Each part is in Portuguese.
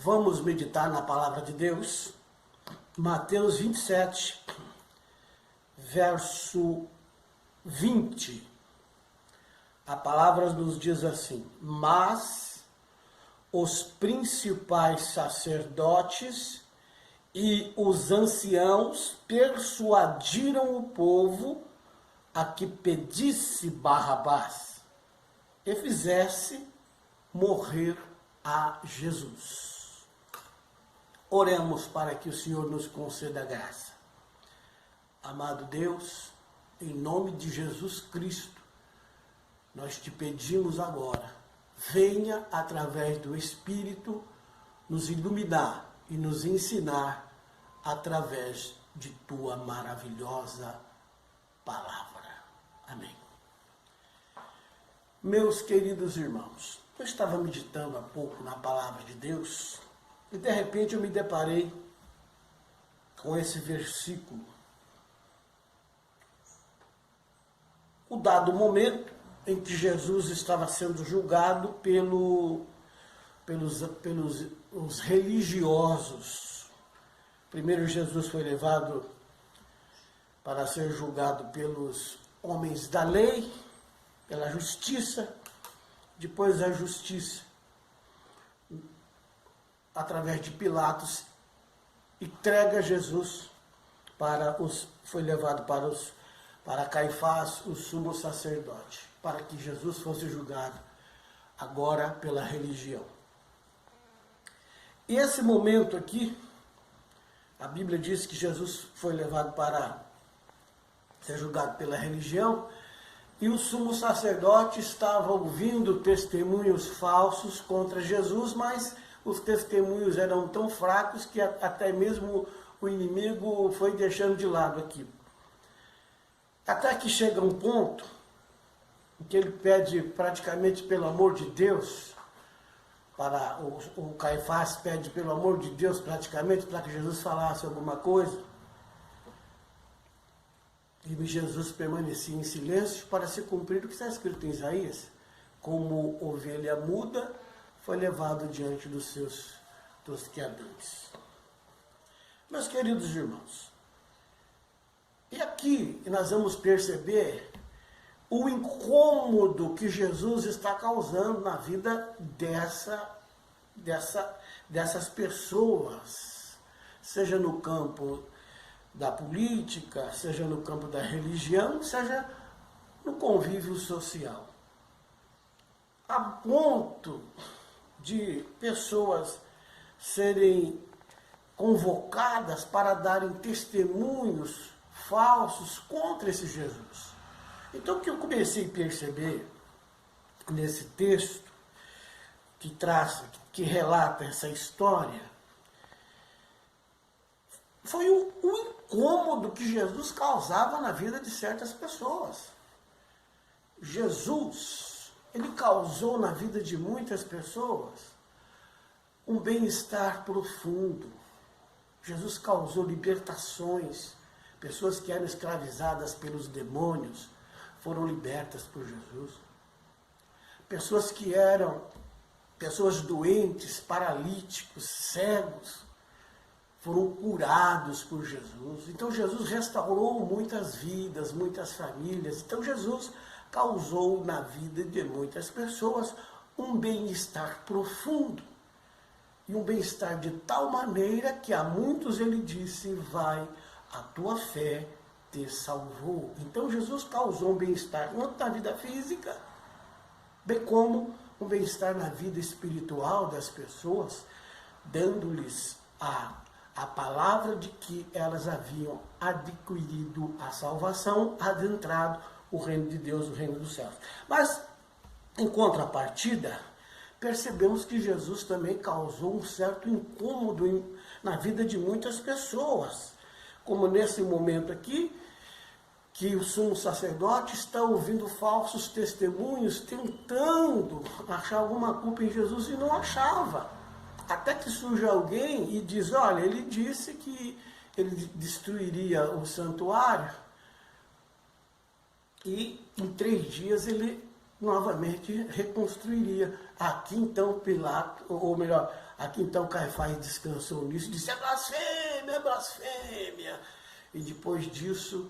Vamos meditar na palavra de Deus, Mateus 27, verso 20. A palavra nos diz assim: mas os principais sacerdotes e os anciãos persuadiram o povo a que pedisse Barrabás e fizesse morrer a Jesus. Oremos para que o Senhor nos conceda graça. Amado Deus, em nome de Jesus Cristo, nós te pedimos agora, venha através do Espírito nos iluminar e nos ensinar através de tua maravilhosa palavra. Amém. Meus queridos irmãos, eu estava meditando há pouco na palavra de Deus e de repente eu me deparei com esse versículo. O dado momento em que Jesus estava sendo julgado pelos religiosos. Primeiro Jesus foi levado para ser julgado pelos homens da lei, pela justiça. Depois a justiça, através de Pilatos, entrega Jesus foi levado para Caifás, o sumo sacerdote, para que Jesus fosse julgado agora pela religião. E esse momento aqui, a Bíblia diz que Jesus foi levado para ser julgado pela religião, e o sumo sacerdote estava ouvindo testemunhos falsos contra Jesus, mas os testemunhos eram tão fracos que até mesmo o inimigo foi deixando de lado aquilo. Até que chega um ponto em que ele pede praticamente pelo amor de Deus, o Caifás pede pelo amor de Deus praticamente para que Jesus falasse alguma coisa. E Jesus permanecia em silêncio para se cumprir o que está escrito em Isaías. Como ovelha muda, foi levado diante dos seus tosqueadores. Meus queridos irmãos, e aqui nós vamos perceber o incômodo que Jesus está causando na vida dessas pessoas, seja no campo da política, seja no campo da religião, seja no convívio social. A ponto de pessoas serem convocadas para darem testemunhos falsos contra esse Jesus. Então, o que eu comecei a perceber nesse texto que relata essa história, foi o incômodo que Jesus causava na vida de certas pessoas. Jesus, ele causou na vida de muitas pessoas um bem-estar profundo. Jesus causou libertações. Pessoas que eram escravizadas pelos demônios foram libertas por Jesus. Pessoas que eram doentes, paralíticos, cegos, foram curados por Jesus. Então Jesus restaurou muitas vidas, muitas famílias. Então Jesus causou na vida de muitas pessoas um bem-estar profundo. E um bem-estar de tal maneira que a muitos ele disse: a tua fé te salvou. Então Jesus causou um bem-estar tanto na vida física, bem como um bem-estar na vida espiritual das pessoas, dando-lhes a palavra de que elas haviam adquirido a salvação, adentrado o reino de Deus, o reino dos céus. Mas, em contrapartida, percebemos que Jesus também causou um certo incômodo na vida de muitas pessoas. Como nesse momento aqui, que o sumo sacerdote está ouvindo falsos testemunhos, tentando achar alguma culpa em Jesus e não achava. Até que surge alguém e diz: olha, ele disse que ele destruiria o santuário e em 3 dias ele novamente reconstruiria. Aqui então Pilatos, ou melhor, Aqui então Caifás descansou nisso e disse, é blasfêmia, é blasfêmia. E depois disso,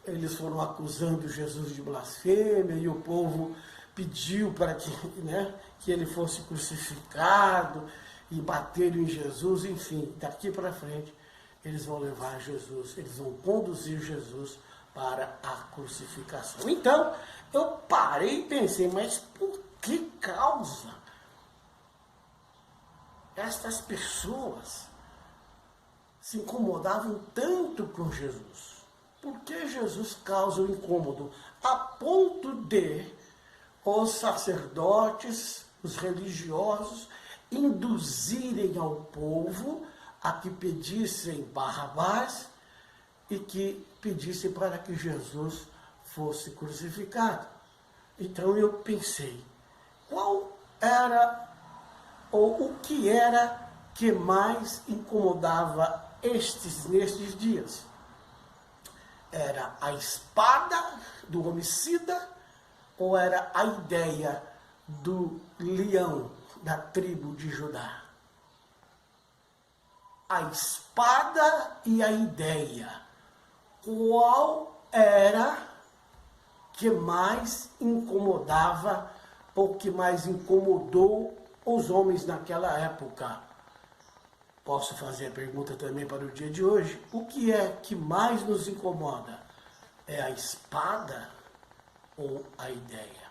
eles foram acusando Jesus de blasfêmia e o povo pediu para que ele fosse crucificado e bateram em Jesus. Enfim, daqui para frente, eles vão levar Jesus, eles vão conduzir Jesus para a crucificação. Então, eu parei e pensei, mas por que causa estas pessoas se incomodavam tanto com Jesus? Por que Jesus causa o incômodo? A ponto de os sacerdotes, os religiosos, induzirem ao povo a que pedissem Barrabás e que pedissem para que Jesus fosse crucificado. Então eu pensei, qual era, ou o que era que mais incomodava nestes dias? Era a espada do homicida ou era a ideia do leão da tribo de Judá? A espada e a ideia. Qual era que mais incomodava ou que mais incomodou os homens naquela época? Posso fazer a pergunta também para o dia de hoje. O que é que mais nos incomoda? É a espada ou a ideia?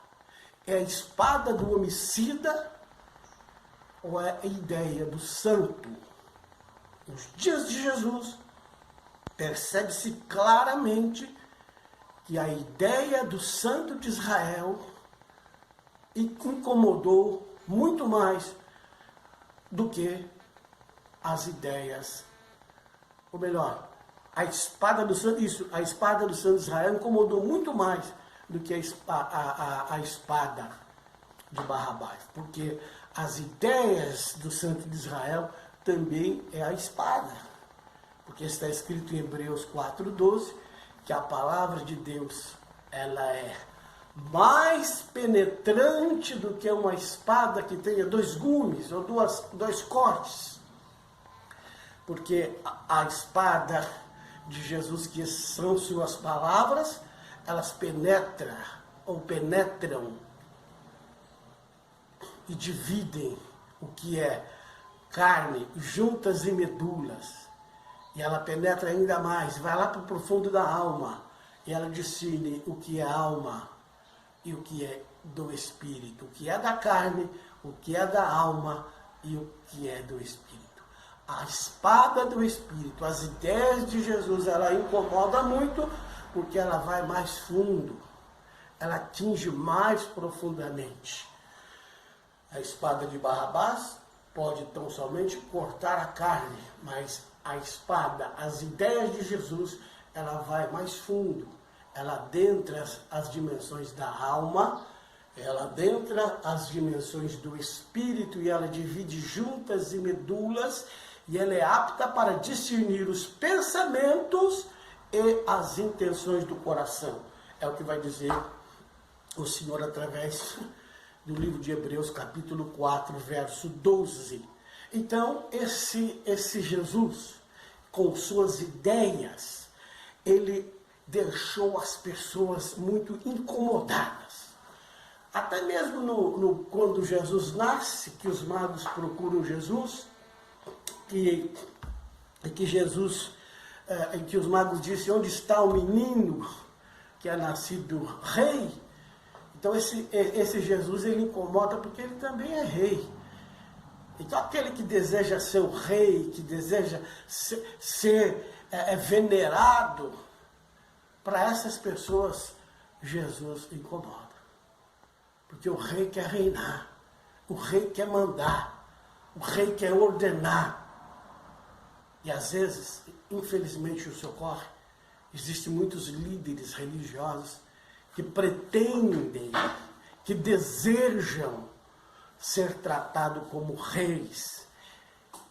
É a espada do homicida ou é a ideia do santo? Nos dias de Jesus, percebe-se claramente que a ideia do santo de Israel incomodou muito mais do que as ideias, ou melhor, a espada do santo, a espada do santo de Israel incomodou muito mais do que a espada de Barrabás, porque as ideias do santo de Israel também é a espada, porque está escrito em Hebreus 4:12 que a palavra de Deus ela é mais penetrante do que uma espada que tenha 2 gumes ou dois cortes, porque a espada de Jesus, que são suas palavras, elas penetram e dividem o que é carne, juntas e medulas. E ela penetra ainda mais, vai lá para o profundo da alma. E ela discerne o que é alma e o que é do espírito. O que é da carne, o que é da alma e o que é do espírito. A espada do espírito, as ideias de Jesus, ela incomoda muito porque ela vai mais fundo. Ela atinge mais profundamente. A espada de Barrabás pode tão somente cortar a carne, mas a espada, as ideias de Jesus, ela vai mais fundo, ela adentra as dimensões da alma, ela adentra as dimensões do espírito e ela divide juntas e medulas e ela é apta para discernir os pensamentos e as intenções do coração. É o que vai dizer o Senhor através do livro de Hebreus, capítulo 4, verso 12. Então, esse Jesus, com suas ideias, ele deixou as pessoas muito incomodadas. Até mesmo quando Jesus nasce, que os magos procuram Jesus, que os magos dizem, onde está o menino que é nascido rei? Então esse Jesus, ele incomoda porque ele também é rei. Então aquele que deseja ser o rei, que deseja ser venerado, para essas pessoas Jesus incomoda. Porque o rei quer reinar, o rei quer mandar, o rei quer ordenar. E às vezes, infelizmente isso ocorre, existem muitos líderes religiosos que pretendem, que desejam ser tratados como reis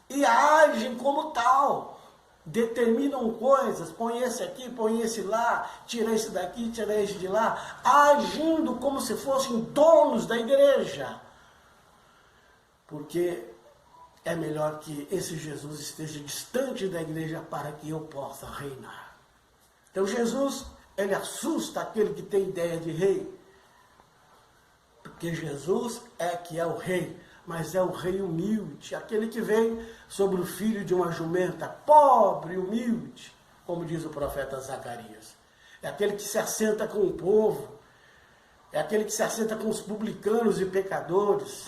e agem como tal, determinam coisas, põe esse aqui, põe esse lá, tira esse daqui, tira esse de lá, agindo como se fossem donos da igreja, porque é melhor que esse Jesus esteja distante da igreja para que eu possa reinar. Então Jesus, ele assusta aquele que tem ideia de rei, porque Jesus é que é o rei, mas é o rei humilde, aquele que vem sobre o filho de uma jumenta, pobre, humilde, como diz o profeta Zacarias. É aquele que se assenta com o povo, é aquele que se assenta com os publicanos e pecadores,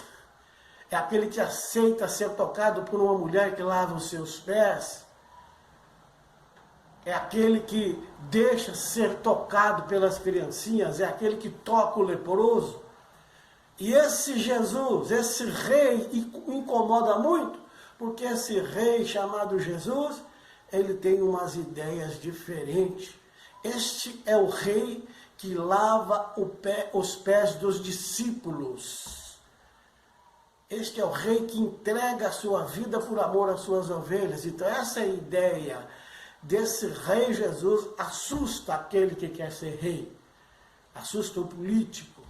é aquele que aceita ser tocado por uma mulher que lava os seus pés, é aquele que deixa ser tocado pelas criancinhas, é aquele que toca o leproso. E esse Jesus, esse rei, incomoda muito, porque esse rei chamado Jesus, ele tem umas ideias diferentes. Este é o rei que lava os pés dos discípulos. Este é o rei que entrega a sua vida por amor às suas ovelhas. Então essa ideia desse rei Jesus assusta aquele que quer ser rei. Assusta o político,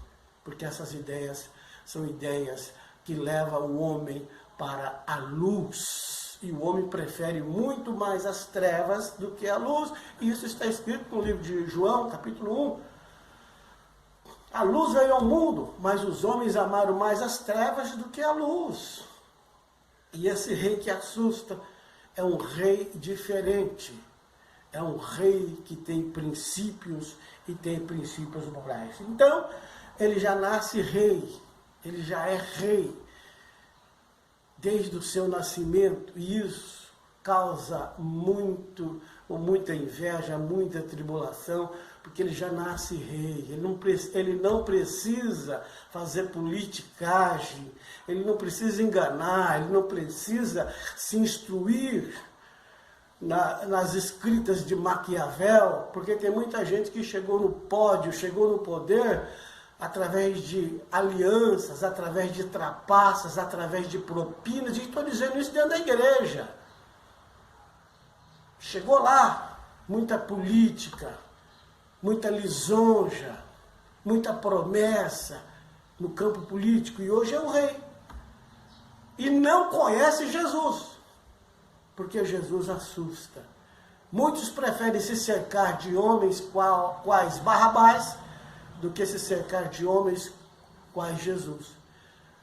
porque essas ideias são ideias que levam o homem para a luz. E o homem prefere muito mais as trevas do que a luz. E isso está escrito no livro de João, capítulo 1. A luz veio ao mundo, mas os homens amaram mais as trevas do que a luz. E esse rei que assusta é um rei diferente. É um rei que tem princípios e tem princípios morais. Então, ele já nasce rei, ele já é rei desde o seu nascimento, e isso causa muita inveja, muita tribulação, porque ele já nasce rei, ele não precisa fazer politicagem, ele não precisa enganar, ele não precisa se instruir nas escritas de Maquiavel, porque tem muita gente que chegou no pódio, chegou no poder através de alianças, através de trapaças, através de propinas, e estou dizendo isso dentro da igreja. Chegou lá, muita política, muita lisonja, muita promessa no campo político, e hoje é o rei. E não conhece Jesus, porque Jesus assusta. Muitos preferem se cercar de homens quais Barrabás do que se cercar de homens quais Jesus.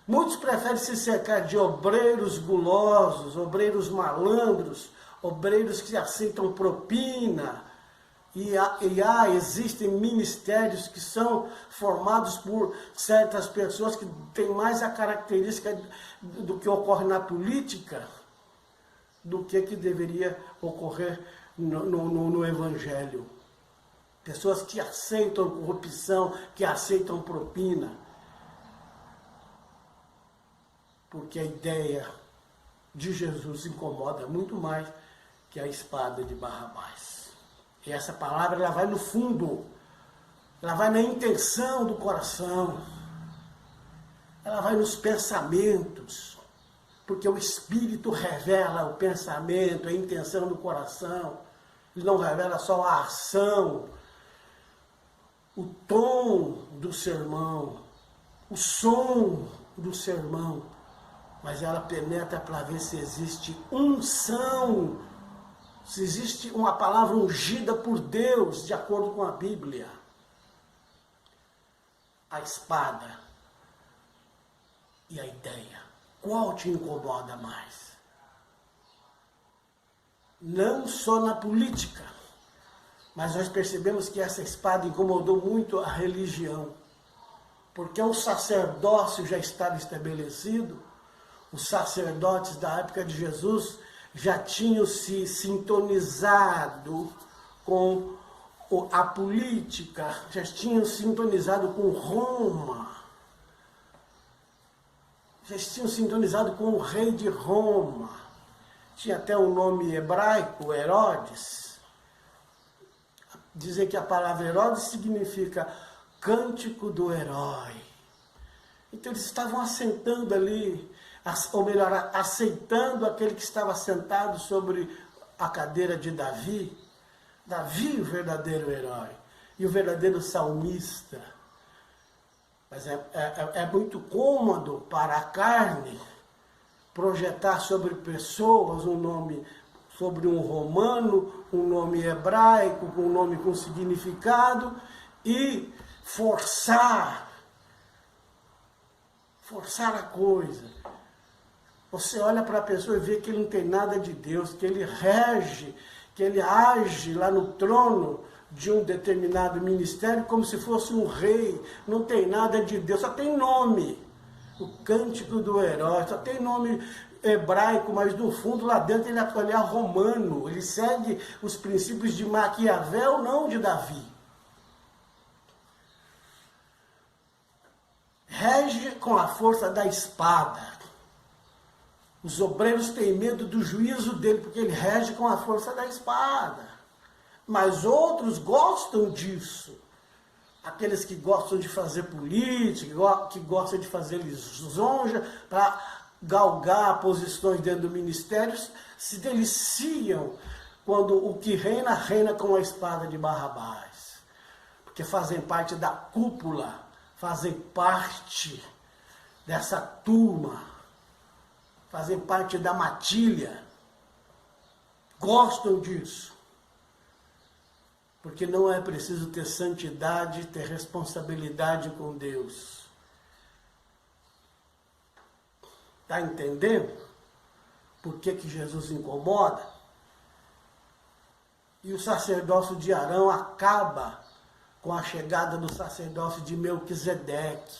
Muitos preferem se cercar de obreiros gulosos, obreiros malandros, obreiros que aceitam propina. Existem ministérios que são formados por certas pessoas que têm mais a característica do que ocorre na política do que deveria ocorrer no Evangelho. Pessoas que aceitam corrupção, que aceitam propina. Porque a ideia de Jesus incomoda muito mais que a espada de Barrabás. E essa palavra, ela vai no fundo, ela vai na intenção do coração, ela vai nos pensamentos, porque o Espírito revela o pensamento, a intenção do coração, ele não revela só a ação, o tom do sermão, o som do sermão, mas ela penetra para ver se existe unção, se existe uma palavra ungida por Deus, de acordo com a Bíblia. A espada e a ideia, qual te incomoda mais? Não só na política, mas nós percebemos que essa espada incomodou muito a religião, porque o sacerdócio já estava estabelecido, os sacerdotes da época de Jesus já tinham se sintonizado com a política, já tinham sintonizado com Roma, já tinham sintonizado com o rei de Roma. Tinha até um nome hebraico, Herodes. Dizer que a palavra Herodes significa cântico do herói. Então eles estavam assentando ali, ou melhor, aceitando aquele que estava sentado sobre a cadeira de Davi. Davi, o verdadeiro herói, e o verdadeiro salmista. Mas é muito cômodo para a carne projetar sobre pessoas um nome, sobre um romano, um nome hebraico, um nome com significado, e forçar a coisa. Você olha para a pessoa e vê que ele não tem nada de Deus, que ele rege, que ele age lá no trono de um determinado ministério como se fosse um rei, não tem nada de Deus, só tem nome. O cântico do herói, só tem nome hebraico, mas no fundo lá dentro ele é romano, ele segue os princípios de Maquiavel, não de Davi. Rege com a força da espada. Os obreiros têm medo do juízo dele, porque ele rege com a força da espada. Mas outros gostam disso. Aqueles que gostam de fazer política, que gostam de fazer lisonja, para galgar posições dentro do ministério, se deliciam quando o que reina, reina com a espada de Barrabás. Porque fazem parte da cúpula, fazem parte dessa turma, fazem parte da matilha, gostam disso. Porque não é preciso ter santidade, ter responsabilidade com Deus. Está entendendo? Por que Jesus incomoda? E o sacerdócio de Arão acaba com a chegada do sacerdócio de Melquisedeque.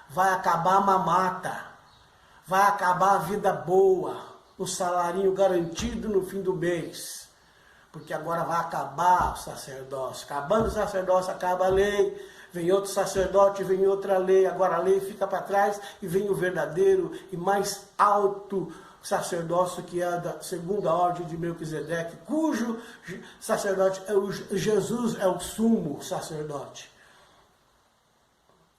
Vai acabar a mamata. Vai acabar a vida boa, o salarinho garantido no fim do mês. Porque agora vai acabar o sacerdócio. Acabando o sacerdócio, acaba a lei. Vem outro sacerdote, vem outra lei. Agora a lei fica para trás e vem o verdadeiro e mais alto sacerdócio, que é da segunda ordem de Melquisedeque, cujo sacerdote, Jesus é o sumo sacerdote,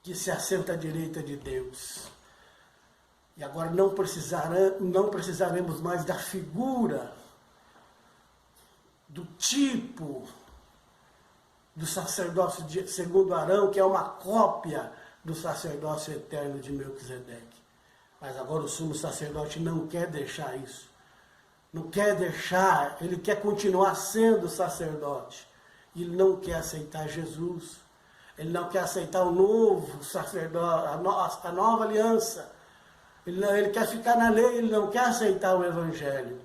que se assenta à direita de Deus. E agora não precisaremos mais da figura, do tipo do sacerdócio segundo Arão, que é uma cópia do sacerdócio eterno de Melquisedeque. Mas agora o sumo sacerdote não quer deixar isso. Não quer deixar, ele quer continuar sendo sacerdote. Ele não quer aceitar Jesus. Ele não quer aceitar o novo sacerdote, a nova aliança. Ele quer ficar na lei, ele não quer aceitar o evangelho.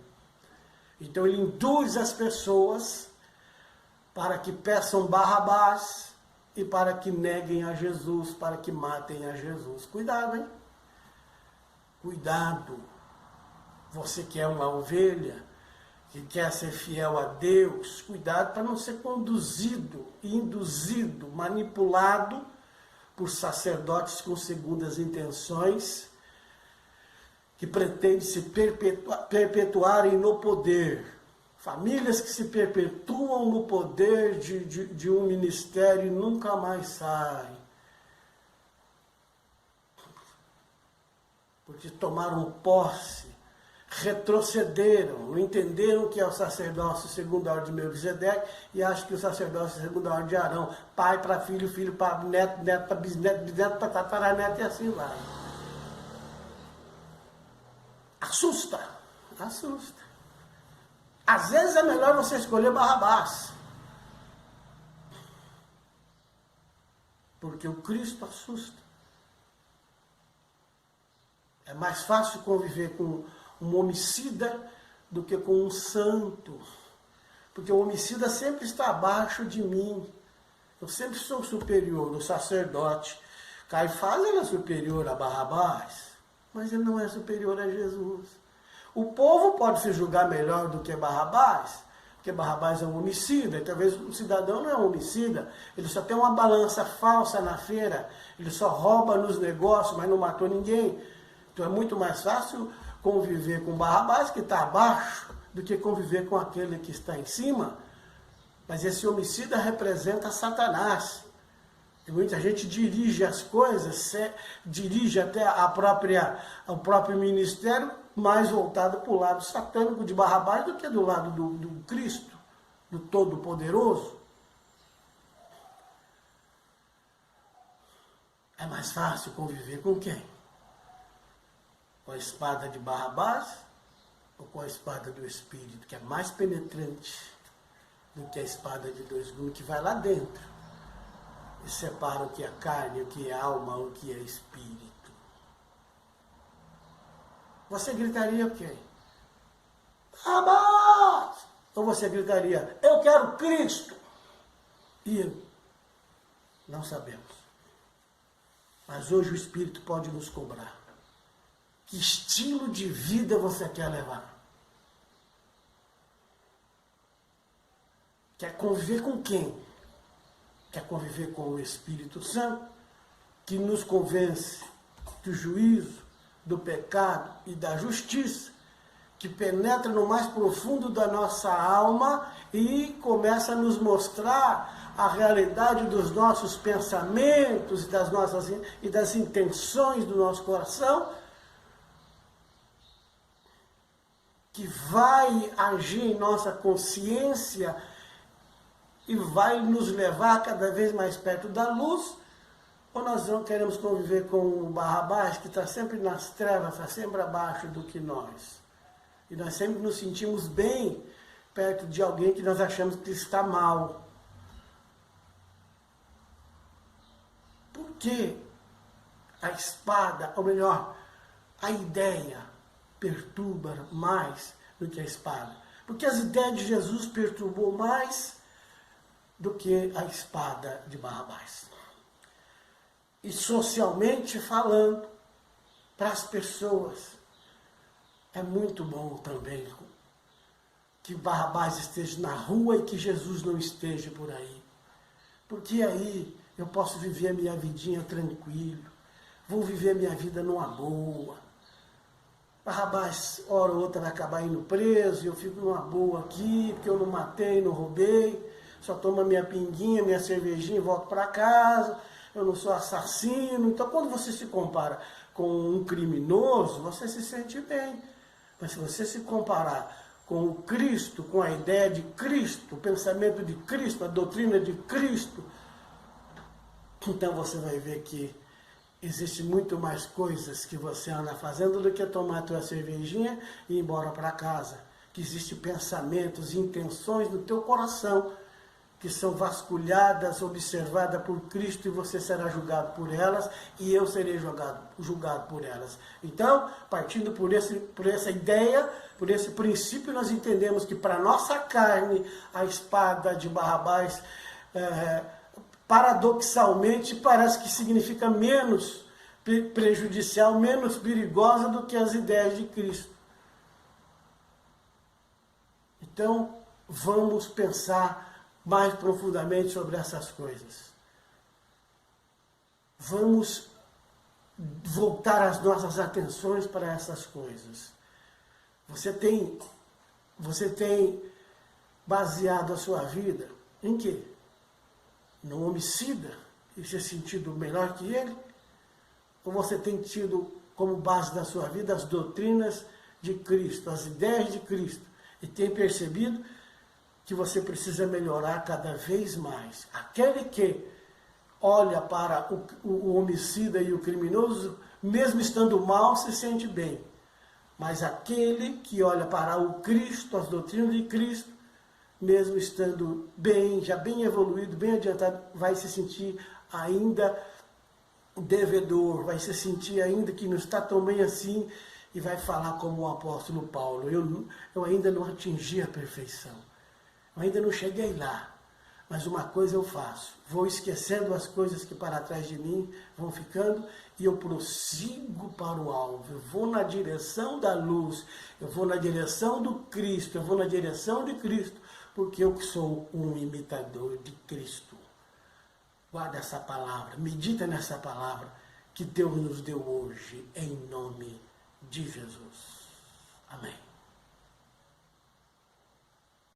Então ele induz as pessoas para que peçam Barrabás e para que neguem a Jesus, para que matem a Jesus. Cuidado, hein? Cuidado. Você que é uma ovelha, que quer ser fiel a Deus, cuidado para não ser conduzido, induzido, manipulado por sacerdotes com segundas intenções, que pretendem se perpetuarem no poder. Famílias que se perpetuam no poder de um ministério e nunca mais saem. Porque tomaram posse, retrocederam, não entenderam que é o sacerdócio segundo a ordem de Melquisedeque e acham que o sacerdócio segundo a ordem de Arão, pai para filho, filho para neto, neto para bisneto, bisneto para tataraneto e assim vai. Assusta, assusta. Às vezes é melhor você escolher Barrabás. Porque o Cristo assusta. É mais fácil conviver com um homicida do que com um santo. Porque o homicida sempre está abaixo de mim. Eu sempre sou superior, o sacerdote. Caifás era superior a Barrabás, mas ele não é superior a Jesus. O povo pode se julgar melhor do que Barrabás, porque Barrabás é um homicida, e talvez o cidadão não é um homicida, ele só tem uma balança falsa na feira, ele só rouba nos negócios, mas não matou ninguém. Então é muito mais fácil conviver com Barrabás, que está abaixo, do que conviver com aquele que está em cima. Mas esse homicida representa Satanás. E muita gente dirige as coisas, dirige até o próprio ministério, mais voltado para o lado satânico de Barrabás do que do lado do Cristo, do Todo-Poderoso. É mais fácil conviver com quem? Com a espada de Barrabás ou com a espada do Espírito, que é mais penetrante do que a espada de dois gumes, que vai lá dentro e separa o que é carne, o que é alma, o que é espírito. Você gritaria o quê? Barrabás! Ou você gritaria, eu quero Cristo? E não sabemos. Mas hoje o Espírito pode nos cobrar. Que estilo de vida você quer levar? Quer conviver com quem? Quer conviver com o Espírito Santo, que nos convence do juízo, do pecado e da justiça, que penetra no mais profundo da nossa alma e começa a nos mostrar a realidade dos nossos pensamentos e das intenções do nosso coração, que vai agir em nossa consciência e vai nos levar cada vez mais perto da luz, ou nós não queremos conviver com o Barrabás, que está sempre nas trevas, está sempre abaixo do que nós. E nós sempre nos sentimos bem perto de alguém que nós achamos que está mal. Por que a espada, ou melhor, a ideia perturba mais do que a espada? Porque as ideias de Jesus perturbou mais do que a espada de Barrabás. E socialmente falando, para as pessoas, é muito bom também que Barrabás esteja na rua e que Jesus não esteja por aí. Porque aí eu posso viver a minha vidinha tranquilo, vou viver a minha vida numa boa. Barrabás, hora ou outra, vai acabar indo preso, e eu fico numa boa aqui, porque eu não matei, não roubei, só tomo a minha pinguinha, minha cervejinha e volto para casa, eu não sou assassino. Então, quando você se compara com um criminoso, você se sente bem. Mas se você se comparar com o Cristo, com a ideia de Cristo, o pensamento de Cristo, a doutrina de Cristo, então você vai ver que existe muito mais coisas que você anda fazendo do que tomar a tua cervejinha e ir embora para casa. Que existem pensamentos e intenções no teu coração que são vasculhadas, observadas por Cristo, e você será julgado por elas, e eu serei julgado por elas. Então, partindo por essa ideia, por esse princípio, nós entendemos que para a nossa carne, a espada de Barrabás, paradoxalmente, parece que significa menos prejudicial, menos perigosa do que as ideias de Cristo. Então, vamos pensar mais profundamente sobre essas coisas. Vamos voltar as nossas atenções para essas coisas. Você tem baseado a sua vida em quê? No homicida e se sentido melhor que ele? Ou você tem tido como base da sua vida as doutrinas de Cristo, as ideias de Cristo, e tem percebido que você precisa melhorar cada vez mais? Aquele que olha para o homicida e o criminoso, mesmo estando mal, se sente bem. Mas aquele que olha para o Cristo, as doutrinas de Cristo, mesmo estando bem, já bem evoluído, bem adiantado, vai se sentir ainda devedor, vai se sentir ainda que não está tão bem assim, e vai falar como o apóstolo Paulo: eu ainda não atingi a perfeição. Eu ainda não cheguei lá, mas uma coisa eu faço: vou esquecendo as coisas que para trás de mim vão ficando, e eu prossigo para o alvo. Eu vou na direção da luz, eu vou na direção do Cristo, eu vou na direção de Cristo, porque eu sou um imitador de Cristo. Guarda essa palavra, medita nessa palavra que Deus nos deu hoje, em nome de Jesus. Amém.